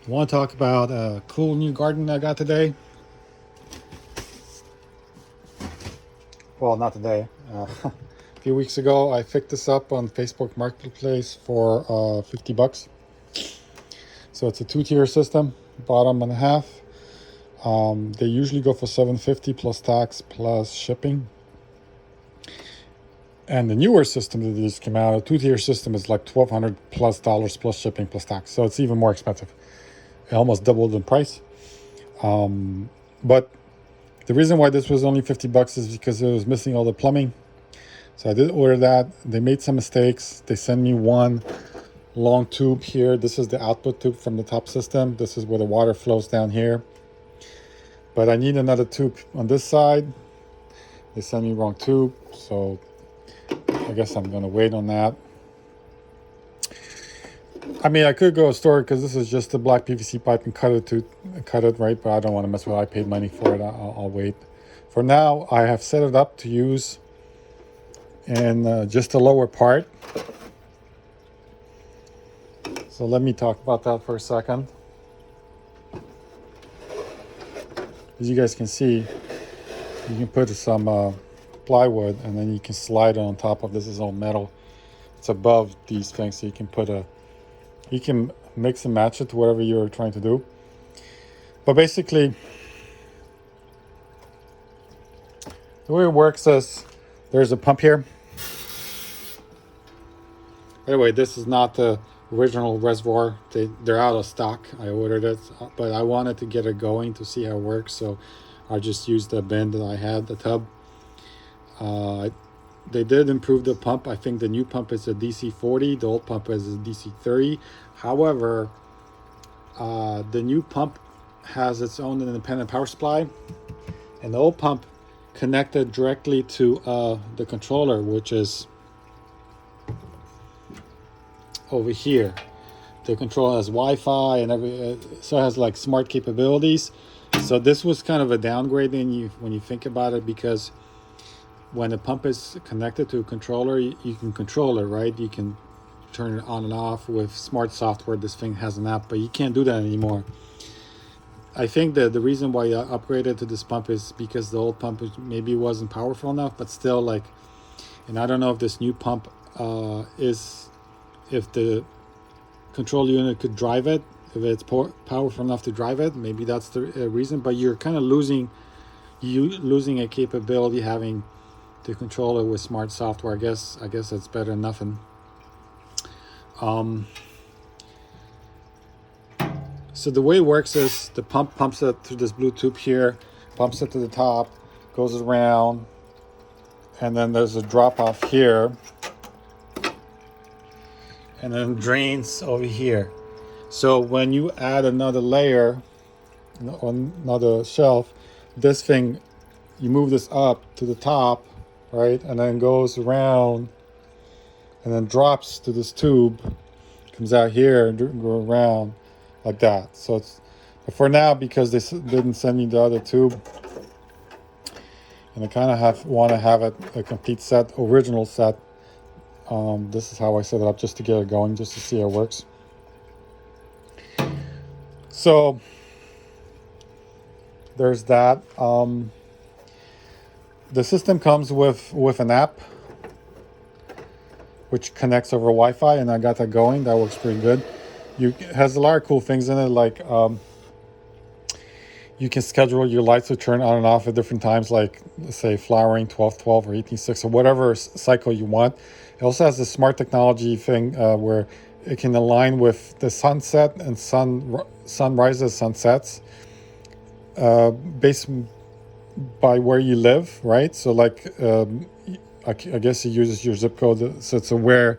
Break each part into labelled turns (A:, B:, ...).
A: I want to talk about a cool new garden I got today. Well, not today. A few weeks ago, I picked this up on Facebook Marketplace for $50. So it's a two-tier system, bottom and a half. They usually go for $750 plus tax plus shipping. And the newer system that just came out, a two-tier system, is like $1,200 plus plus shipping plus tax. So it's even more expensive. It almost doubled in price. But the reason why this was only $50 is because it was missing all the plumbing. So I did order that. They made some mistakes. They sent me one long tube here. This is the output tube from the top system. This is where the water flows down here. But I need another tube on this side. They sent me wrong tube. So I guess I'm going to wait on that. I mean, I could go store it because this is just a black PVC pipe and cut it right, but I don't want to mess with it. I paid money for it. I'll wait. For now, I have set it up to use in just the lower part. So let me talk about that for a second. As you guys can see, you can put some plywood and then you can slide it on top of this. Is all metal. It's above these things, so you can mix and match it to whatever you're trying to do. But basically, the way it works is there's a pump here. By the way, this is not the original reservoir. They're out of stock. I ordered it, but I wanted to get it going to see how it works. So I just used the bin that I had, the tub. They did improve the pump. I think the new pump is a DC 40. The old pump is a DC 30. However, the new pump has its own independent power supply. And the old pump connected directly to the controller, which is over here. The controller has Wi-Fi and so it has like smart capabilities. So this was kind of a downgrade when you think about it, because when the pump is connected to a controller, you can control it, right? You can turn it on and off with smart software. This thing has an app, but you can't do that anymore. I think that the reason why I upgraded to this pump is because the old pump maybe wasn't powerful enough, but still, like, and I don't know if this new pump if the control unit could drive it, if it's powerful enough to drive it. Maybe that's the reason, but you're kind of losing a capability having to control it with smart software. I guess it's better than nothing. So the way it works is the pump pumps it through this blue tube here, pumps it to the top, goes around, and then there's a drop off here, and then drains over here. So when you add another layer on another shelf, this thing, you move this up to the top, right, and then goes around and then drops to this tube, comes out here and go around like that. So it's, but for now, because they didn't send me the other tube, and I kind of want to have it a complete set, original set, this is how I set it up, just to get it going, just to see how it works. So there's that. The system comes with an app which connects over Wi-Fi, and I got that going. That works pretty good. It has a lot of cool things in it, like you can schedule your lights to turn on and off at different times, like, let's say, flowering 12/12 or 18/6 or whatever cycle you want. It also has this smart technology thing where it can align with the sunset and sunrises, sunsets, based by where you live, right? So like, I guess it uses your zip code, so it's aware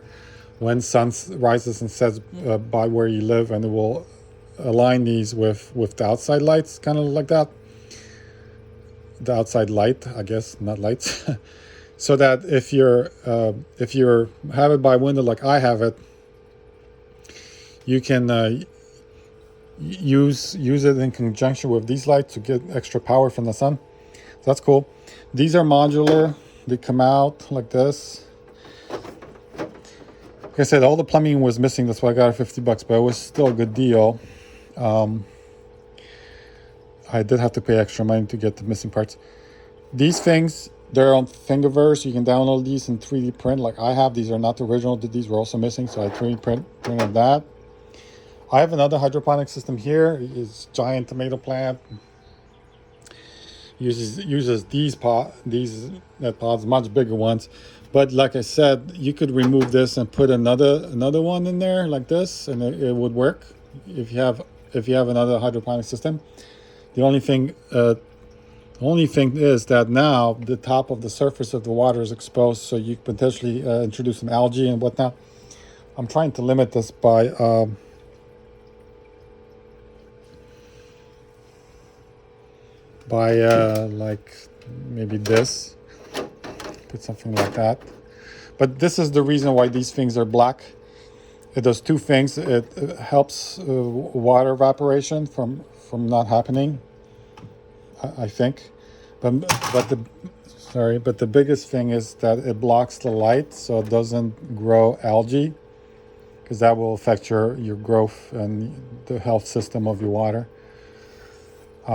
A: when sun rises and sets by where you live, and it will align these with the outside lights, kind of like that. The outside light, I guess, not lights. So that if you're have it by window like I have it, you can use it in conjunction with these lights to get extra power from the sun. So that's cool. These are modular. They come out like this. Like I said, all the plumbing was missing. That's why I got it $50, but it was still a good deal. I did have to pay extra money to get the missing parts. These things, they're on Thingiverse. You can download these in 3D print like I have. These are not the original. These were also missing, so I 3D printed that. I have another hydroponic system here. It's giant tomato plant. Uses these net pods, much bigger ones. But like I said, you could remove this and put another one in there like this, and it would work if you have another hydroponic system. The only thing is that now the top of the surface of the water is exposed, so you could potentially introduce some algae and whatnot. I'm trying to limit this by like maybe this, put something like that. But this is the reason why these things are black. It does two things. It helps water evaporation from not happening, I think. But the biggest thing is that it blocks the light, so it doesn't grow algae, because that will affect your growth and the health system of your water.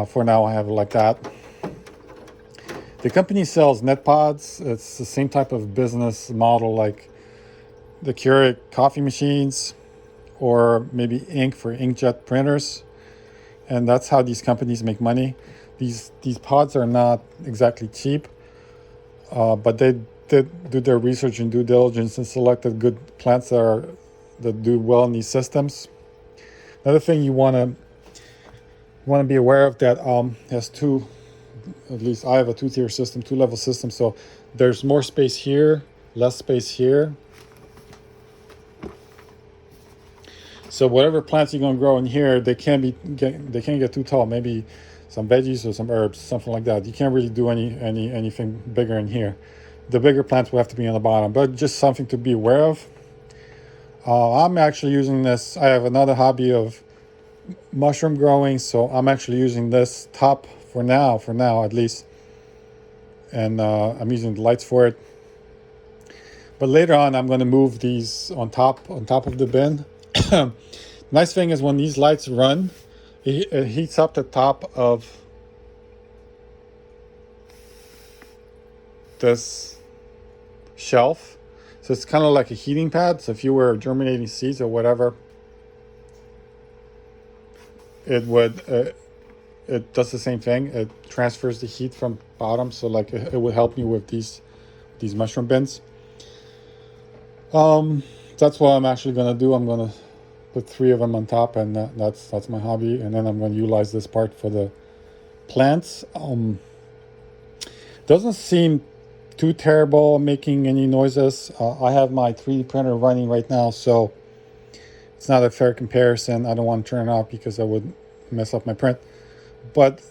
A: For now, I have it like that. The company sells net pods. It's the same type of business model like the Keurig coffee machines, or maybe ink for inkjet printers. And that's how these companies make money. These pods are not exactly cheap, but they did do their research and due diligence and selected good plants that do well in these systems. Another thing you want to be aware of that has two, at least I have a two-tier system, two-level system. So there's more space here, less space here. So whatever plants you're going to grow in here, they can't get too tall. Maybe some veggies or some herbs, something like that. You can't really do anything bigger in here. The bigger plants will have to be on the bottom, but just something to be aware of. I'm actually using this. I have another hobby of mushroom growing, so I'm actually using this top for now at least, and I'm using the lights for it. But later on, I'm going to move these on top of the bin. Nice thing is when these lights run, it heats up the top of this shelf, so it's kind of like a heating pad. So if you were germinating seeds or whatever, it would it does the same thing. It transfers the heat from bottom, so like it would help me with these mushroom bins. That's what I'm actually going to do. I'm going to put 3 of them on top, and that's my hobby. And then I'm going to utilize this part for the plants. Doesn't seem too terrible making any noises. I have my 3D printer running right now, so it's not a fair comparison. I don't want to turn it off because I would mess up my print. But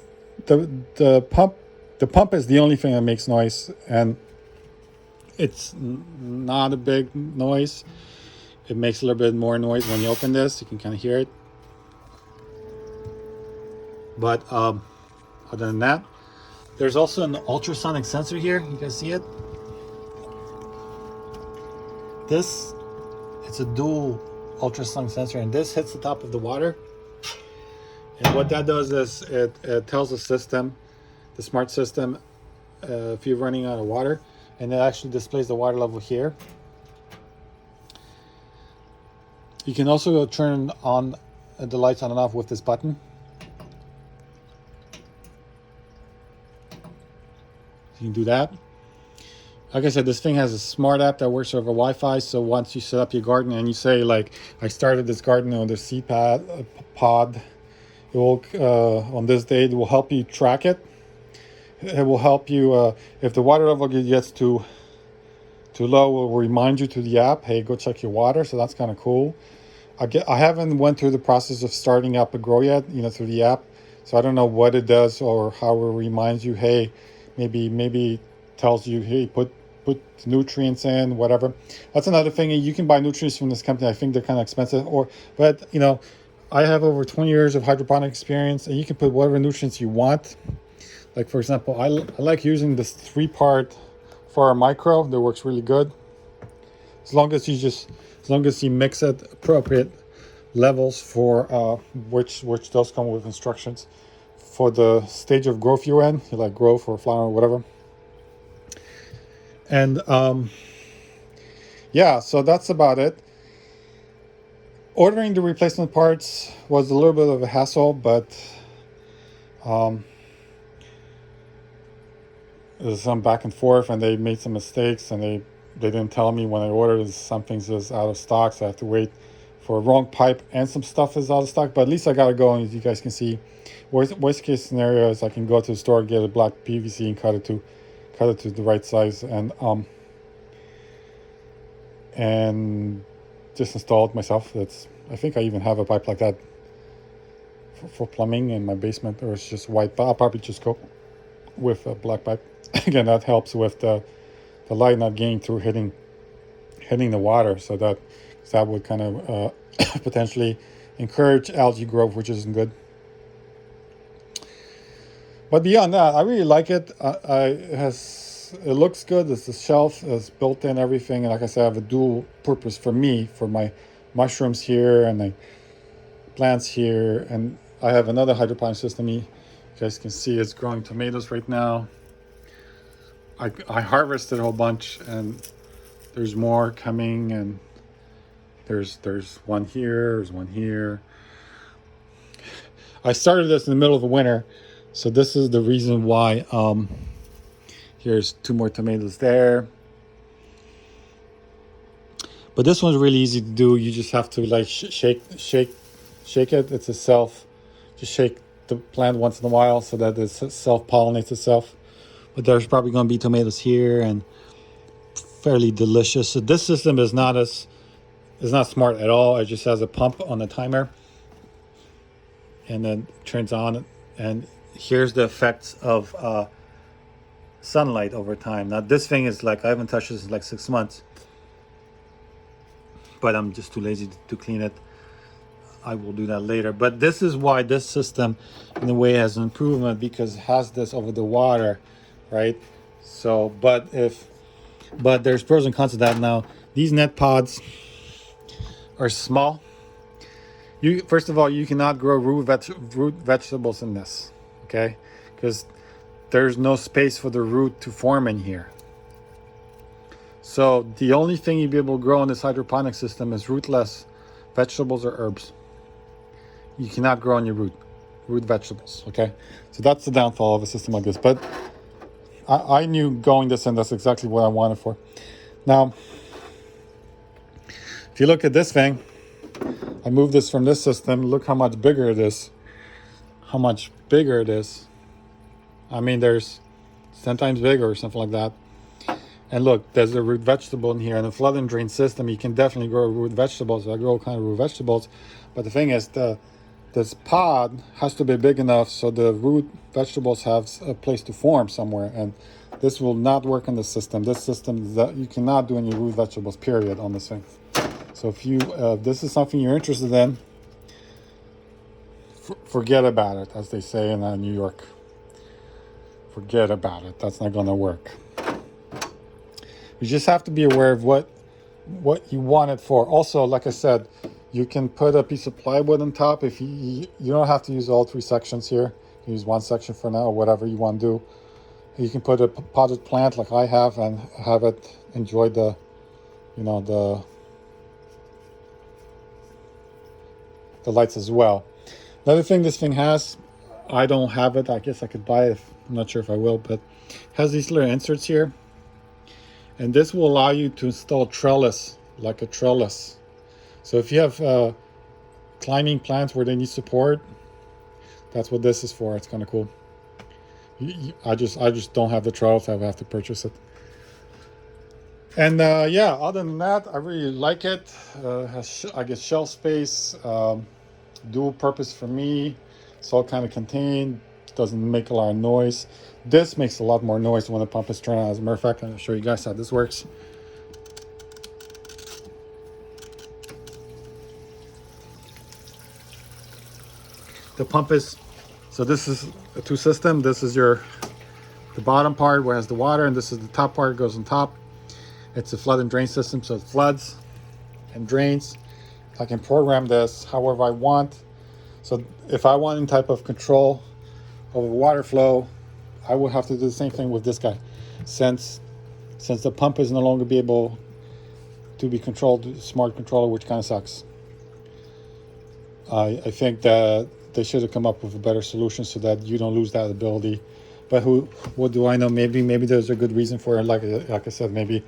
A: the pump is the only thing that makes noise, and it's not a big noise. It makes a little bit more noise when you open this. You can kind of hear it. But other than that, there's also an ultrasonic sensor here. You guys see it? It's a dual ultrasonic sensor, and this hits the top of the water. And what that does is it tells the system, the smart system, if you're running out of water, and it actually displays the water level here. You can also turn on the lights on and off with this button. You can do that. Like I said, this thing has a smart app that works over Wi-Fi. So once you set up your garden and you say, like, I started this garden on the seed pod, it will on this date, it will help you track it. It will help you if the water level gets too low. It will remind you to the app, hey, go check your water. So that's kind of cool. I haven't went through the process of starting up a grow yet, through the app. So I don't know what it does or how it reminds you, hey, maybe tells you, hey, put nutrients in, whatever. That's another thing. You can buy nutrients from this company. I think they're kind of expensive, but I have over 20 years of hydroponic experience, and you can put whatever nutrients you want. Like, for example, I like using this 3-part for a micro. That works really good. As long as you mix it levels for which does come with instructions for the stage of growth you're in, like growth or flower or whatever. And yeah, so that's about it. Ordering the replacement parts was a little bit of a hassle, but there's some back and forth, and they made some mistakes, and they didn't tell me when I ordered some things is out of stock, so I have to wait for a wrong pipe, and some stuff is out of stock. But at least I got it going. As you guys can see, worst case scenario is I can go to the store, get a black PVC, and cut it to the right size, and just install it myself. I think I even have a pipe like that for plumbing in my basement, or it's just white, but I'll probably just go with a black pipe. Again, that helps with the light not getting through, hitting the water, so that would kind of potentially encourage algae growth, which isn't good. But beyond that, I really like it. It looks good. The shelf is built in, everything, and like I said, I have a dual purpose for me, for my mushrooms here and the plants here, and I have another hydroponic system. You guys can see it's growing tomatoes right now. I harvested a whole bunch, and there's more coming, and there's one here, there's one here. I started this in the middle of the winter, so this is the reason why. Here's 2 more tomatoes there. But this one's really easy to do. You just have to like shake it. It's a self. Just shake the plant once in a while so that it self-pollinates itself. But there's probably going to be tomatoes here, and fairly delicious. So this system is not smart at all. It just has a pump on the timer, and then turns on. And here's the effects of sunlight over time. Now this thing is like, I haven't touched this in like 6 months, but I'm just too lazy to clean it. I will do that later. But this is why this system in a way has an improvement, because it has this over the water, right? So but there's pros and cons to that. Now these net pods are small. First of all, you cannot grow root vegetables in this, okay? Because there's no space for the root to form in here. So the only thing you'll be able to grow in this hydroponic system is rootless vegetables or herbs. You cannot grow on your root vegetables, okay? So that's the downfall of a system like this. But I knew going this in, that's exactly what I wanted for. Now, if you look at this thing, I moved this from this system. Look how much bigger it is. How much bigger it is. I mean, there's 10 times bigger or something like that. And look, there's a root vegetable in here. In a flood and drain system, you can definitely grow root vegetables. I grow all kind of root vegetables. But the thing is, this pod has to be big enough so the root vegetables have a place to form somewhere. And this will not work in the system. This system, you cannot do any root vegetables, period, on this thing. So if this is something you're interested in, forget about it, as they say in New York. Forget about it. That's not going to work. You just have to be aware of what you want it for. Also, like I said, you can put a piece of plywood on top. If you don't have to use all 3 sections here. You use 1 section for now, or whatever you want to do. You can put a potted plant like I have and have it enjoy the lights as well. Another thing this thing has, I don't have it. I guess I could buy it. I'm not sure if I will, but it has these little inserts here. And this will allow you to install trellis, like a trellis. So if you have climbing plants where they need support, that's what this is for. It's kind of cool. I just don't have the trellis. I have to purchase it. And yeah, other than that, I really like it. Has, I guess, shelf space, dual purpose for me. It's all kind of contained. Doesn't make a lot of noise. This makes a lot more noise when the pump is turned on. As a matter of fact, I'll show you guys how this works. The pump is, so this is a 2 system. This is the bottom part where it has the water, and this is the top part, goes on top. It's a flood and drain system, so it floods and drains. I can program this however I want. So if I want any type of control over water flow, I would have to do the same thing with this guy. Since the pump is no longer be able to be controlled, smart controller, which kind of sucks. I think that they should have come up with a better solution so that you don't lose that ability. But what do I know? Maybe there's a good reason for it. Like I said, maybe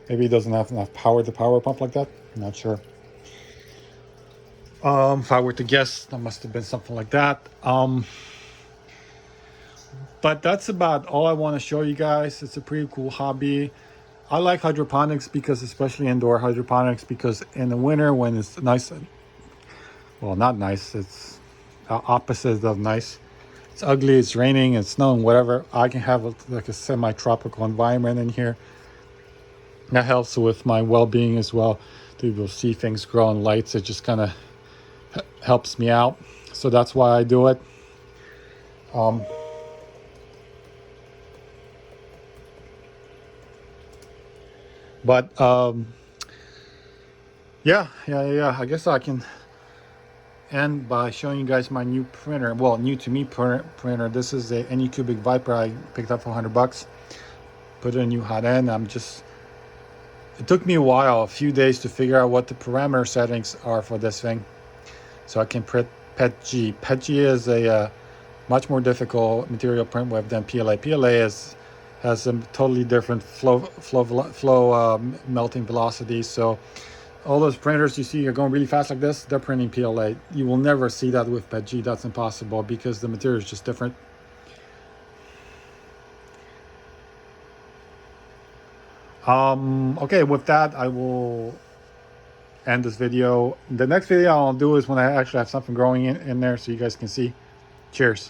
A: it doesn't have enough power to power a pump like that. I'm not sure. If I were to guess, that must have been something like that. But that's about all I want to show you guys. It's a pretty cool hobby. I like hydroponics because, especially indoor hydroponics, because in the winter when it's nice, well, not nice, it's opposite of nice. It's ugly, it's raining, it's snowing, whatever. I can have like a semi-tropical environment in here. That helps with my well-being as well. To be able to see things grow in lights, it just kind of helps me out. So that's why I do it. But yeah. I guess I can end by showing you guys my new printer. Well, new to me printer. This is a Anycubic Viper I picked up for $100. Put in a new hot end. It took me a while, a few days, to figure out what the parameter settings are for this thing, so I can print PETG. PETG is a much more difficult material print web than PLA. PLA has a totally different flow melting velocity. So all those printers you see are going really fast like this, they're printing PLA. You will never see that with PETG. That's impossible because the material is just different. Okay, with that, I will end this video. The next video I'll do is when I actually have something growing in there so you guys can see. Cheers.